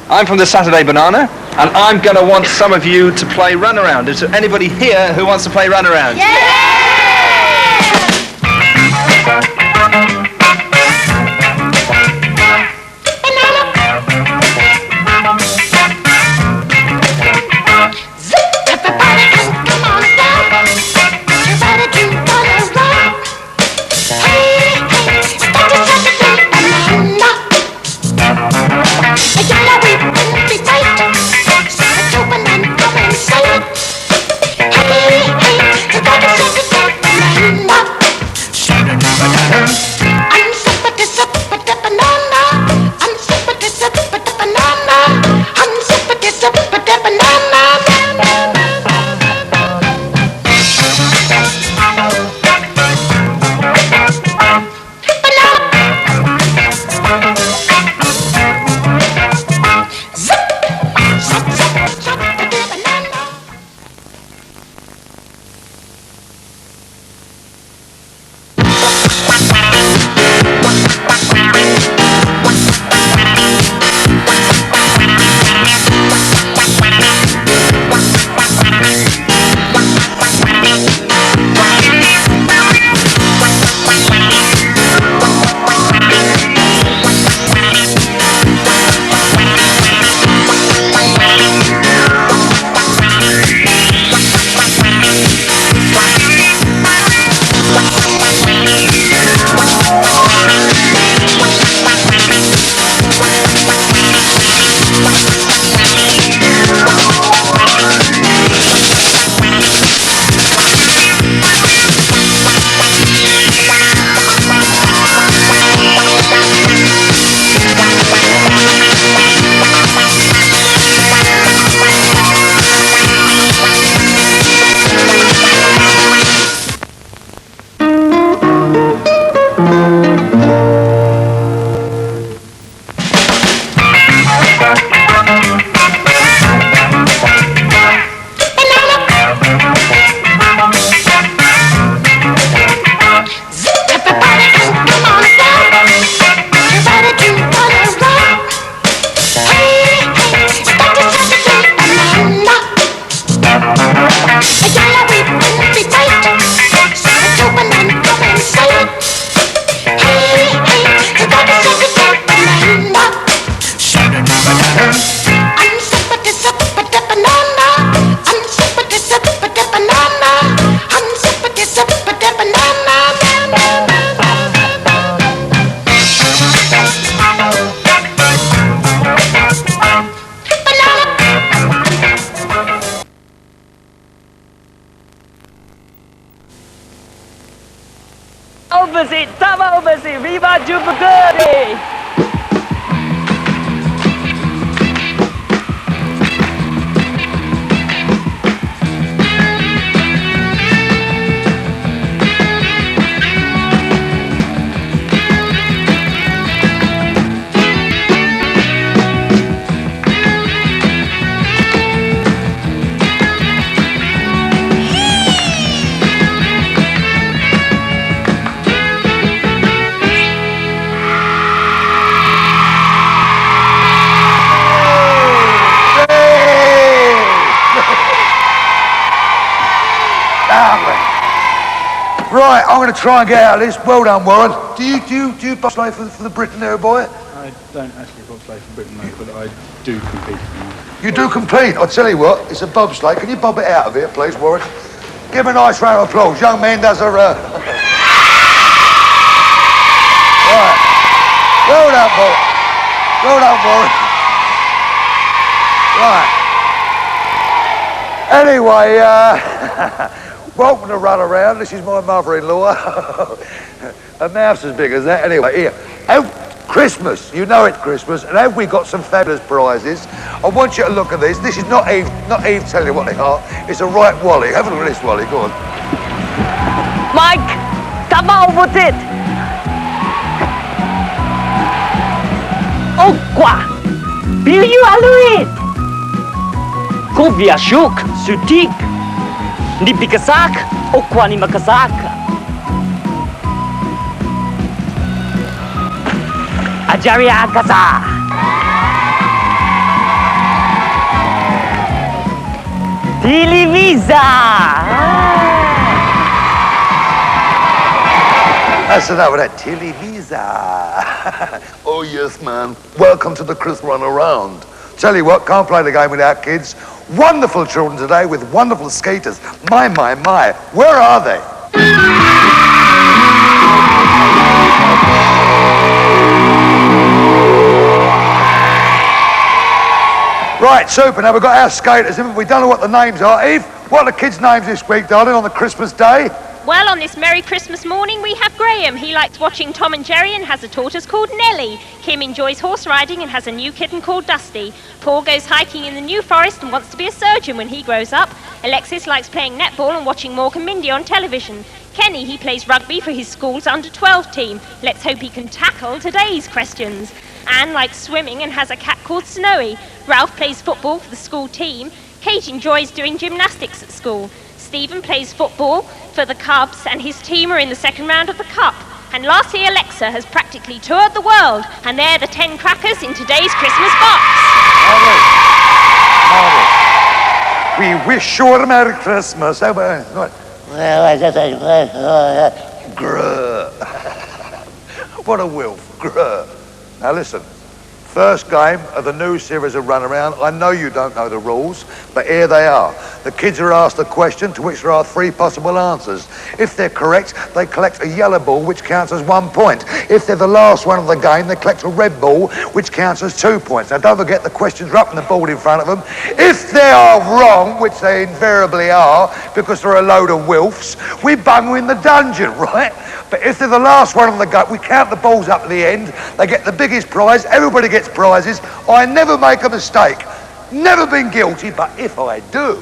I'm from the Saturday Banana. And I'm going to want some of you to play Runaround. Is there anybody here who wants to play Runaround? Viva Jupiter! Right, I'm going to try and get out of this. Well done, Warren. Do you bobsleigh for the Britain there, boy? I don't actually bobsleigh for Britain, mate, but I do compete. You do compete? I'll tell you what, it's a bobsleigh. Can you bob it out of here, please, Warren? Give him a nice round of applause. Young man does a... Right. Well done, boy. Well done, Warren. Right. Anyway, welcome to Run Around. This is my mother-in-law. Her mouth's as big as that. Anyway, here. Christmas. You know it's Christmas. And have we got some fabulous prizes? I want you to look at this. This is not Eve telling you what they are. It's a right Wally. Have a look at this, Wally. Go on. Mike, come on with it. Okwa, Biu Aluit. Kovia Shuk, Sutik. Nipikasak, Okwa ni Makasak. Ajaria Kasa. Televisa! That's enough of that Televisa. Oh, yes, man. Welcome to the Chris Run Around. Tell you what, can't play the game without kids. Wonderful children today with wonderful skaters. My. Where are they? Right, super. Now we've got our skaters in. We don't know what the names are. Eve, what are the kids' names this week, darling, on the Christmas day? Well, on this Merry Christmas morning, we have Graham. He likes watching Tom and Jerry and has a tortoise called Nellie. Kim enjoys horse riding and has a new kitten called Dusty. Paul goes hiking in the New Forest and wants to be a surgeon when he grows up. Alexis likes playing netball and watching Mork and Mindy on television. Kenny, he plays rugby for his school's under-12 team. Let's hope he can tackle today's questions. Anne likes swimming and has a cat called Snowy. Ralph plays football for the school team. Kate enjoys doing gymnastics at school. Stephen plays football for the Cubs and his team are in the second round of the Cup. And lastly, Alexa has practically toured the world, and they're the 10 crackers in today's Christmas box. Marvellous. We wish you a Merry Christmas. Oh, what? Grr. What a wolf. Grr. Now listen. First game of the new series of Runaround. I know you don't know the rules, but here they are. The kids are asked a question to which there are 3 possible answers. If they're correct, they collect a yellow ball, which counts as 1 point. If they're the last one of the game, they collect a red ball, which counts as 2 points. Now, don't forget the questions are up on the board in front of them. If they are wrong, which they invariably are, because they're a load of wolves, we bung them in the dungeon, right? But if they're the last one of the game, we count the balls up at the end. They get the biggest prize. Everybody gets prizes. I never make a mistake. Never been guilty, but if I do,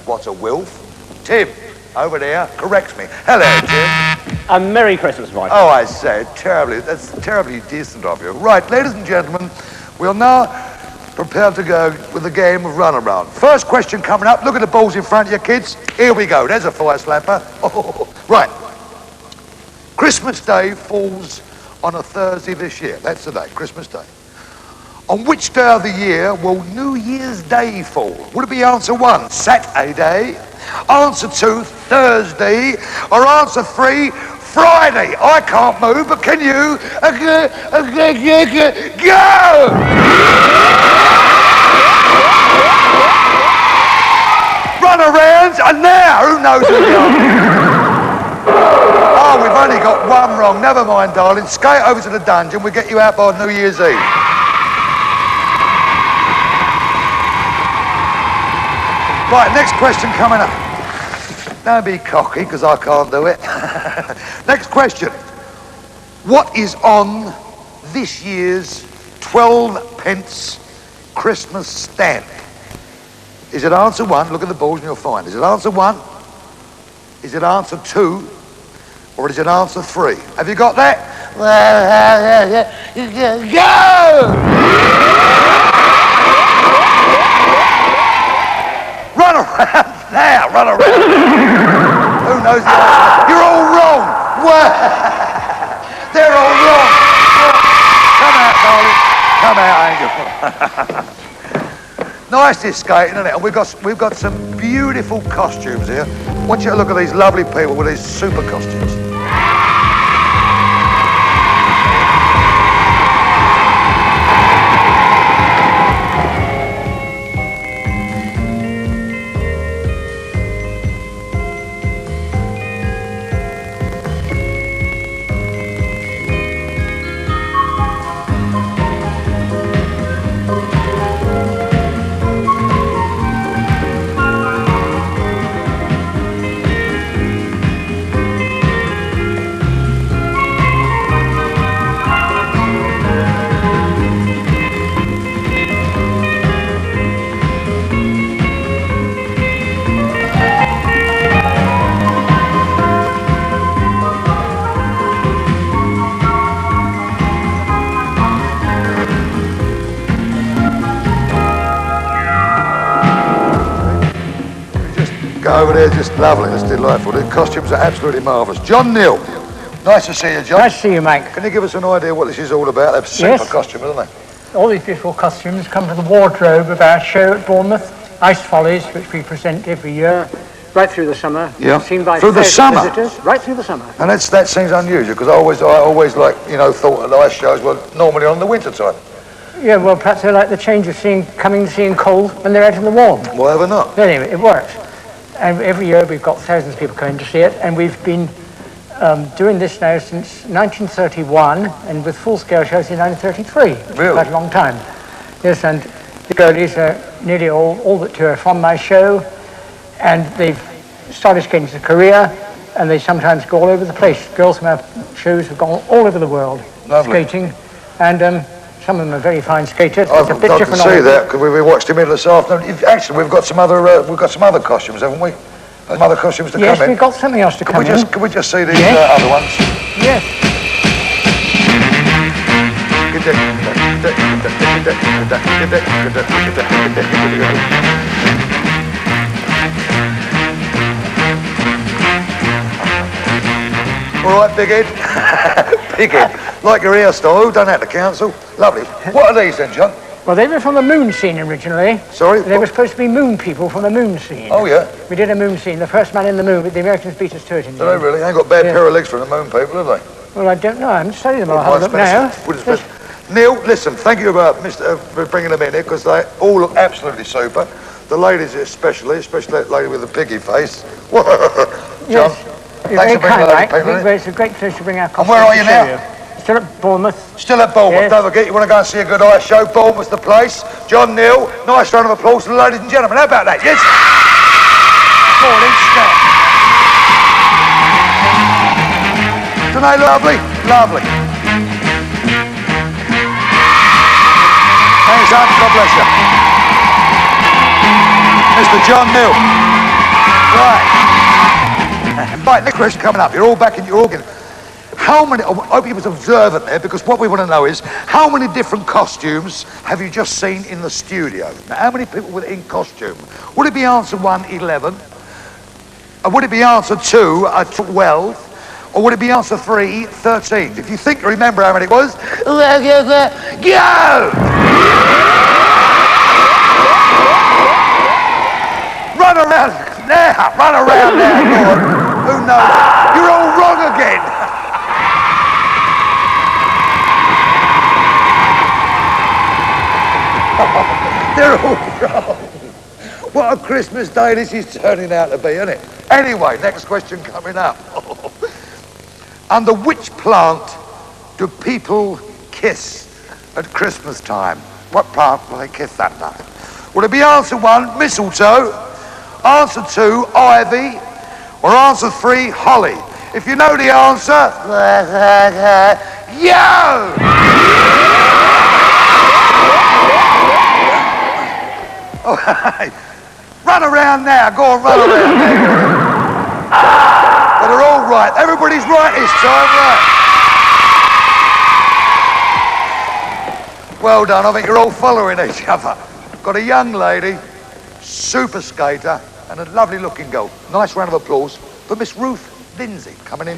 what's a wolf? Tim, over there, corrects me. Hello, Tim. A Merry Christmas, Mike. Oh, I say, that's terribly decent of you. Right, ladies and gentlemen, we'll now prepare to go with the game of Runaround. First question coming up. Look at the balls in front of you, kids. Here we go. There's a fire slapper. Oh, right. Christmas Day falls on a Thursday this year. That's the day, Christmas Day. On which day of the year will New Year's Day fall? Would it be answer 1, Saturday, answer 2, Thursday, or answer 3, Friday? I can't move, but can you? Go! Runarounds are now. Who knows who they are? Oh, we've only got 1 wrong. Never mind, darling. Skate over to the dungeon. We'll get you out by New Year's Eve. Right, next question coming up. Don't be cocky, because I can't do it. Next question. What is on this year's 12p Christmas stamp? Is it answer 1? Look at the balls and you'll find. Is it answer 1? Is it answer 2? Or is it answer 3? Have you got that? Go! Run around now, run around. Who knows the answer? You're all wrong. They're all wrong. Come out, darling. Come out, Angel. Nice this skating, isn't it? And we've got some beautiful costumes here. I want you to look at these lovely people with these super costumes. Over there, just lovely, it's delightful. The costumes are absolutely marvellous. John Neal, nice to see you, John. Nice to see you, mate. Can you give us an idea what this is all about? They're super costumes, aren't they? All these beautiful costumes come from the wardrobe of our show at Bournemouth Ice Follies, which we present every year, right through the summer. Yeah. Seen by Through the summer? visitors, right through the summer. And that seems unusual, because I always like, thought that ice shows were normally on the winter time. Yeah, well, perhaps they like the change of coming to seeing cold when they're out in the warm. Why ever not? But anyway, it works. And every year we've got thousands of people coming to see it, and we've been doing this now since 1931, and with full-scale shows in 1933. Really? Quite a long time. Yes, and the girlies are nearly all but two are from my show, and they've started skating to Korea, and they sometimes go all over the place. Girls from our shows have gone all over the world skating, and some of them are very fine skaters. I've It's a bit got to different see on that, because we watched him in this afternoon. Actually, we've got some other costumes, haven't we? Some other costumes to yes, come in. we've got something else to come in. Can we just see these Yes. other ones? Yes. All right, big head. Big head. Like your hairstyle. Who done that, the council? Lovely. What are these then, John? Well, they were from the moon scene originally. Sorry? They were supposed to be moon people from the moon scene. Oh, yeah? We did a moon scene, the first man in the moon, but the Americans beat us to it in the Do they end. really? They ain't got a bad pair of legs for the moon people, have they? Well, I don't know. I haven't studied them. I'll have a look now. Neil, listen, thank you for bringing them in here, because they all look absolutely super. The ladies especially that lady with the piggy face. John, You're very kind, Mike. It's a great pleasure to bring our costumes. And where are you to show now? Still at Bournemouth. Still at Bournemouth. Yes. Don't forget, you want to go and see a good ice show. Bournemouth's the place. John, Neil, nice round of applause to the ladies and gentlemen. How about that? Yes? Morning, Scott. Isn't they lovely? Lovely. Thanks, Aunt. God bless you. Mr. John Neil. Right. Right, next question coming up. You're all back in your organ. How many, I hope you was observant there, because what we want to know is, how many different costumes have you just seen in the studio? Now, how many people were in costume? Would it be answer 1, 11? Or would it be answer 2, 12? Or would it be answer 3, 13? If you think you remember how many it was, go! Run around now, run around now, Lord. Who knows? You're all wrong again. They're all wrong. What a Christmas day this is turning out to be, isn't it? Anyway, next question coming up. Under which plant do people kiss at Christmas time? What plant will they kiss that night? Will it be answer 1, mistletoe, answer 2, ivy, or answer 3, holly? If you know the answer, yo! Oh, hey. Run around now. Go on, run around now. But they're all right. Everybody's right this time, right? Well done. I think you're all following each other. Got a young lady, super skater, and a lovely looking girl. Nice round of applause for Miss Ruth Lindsay coming in.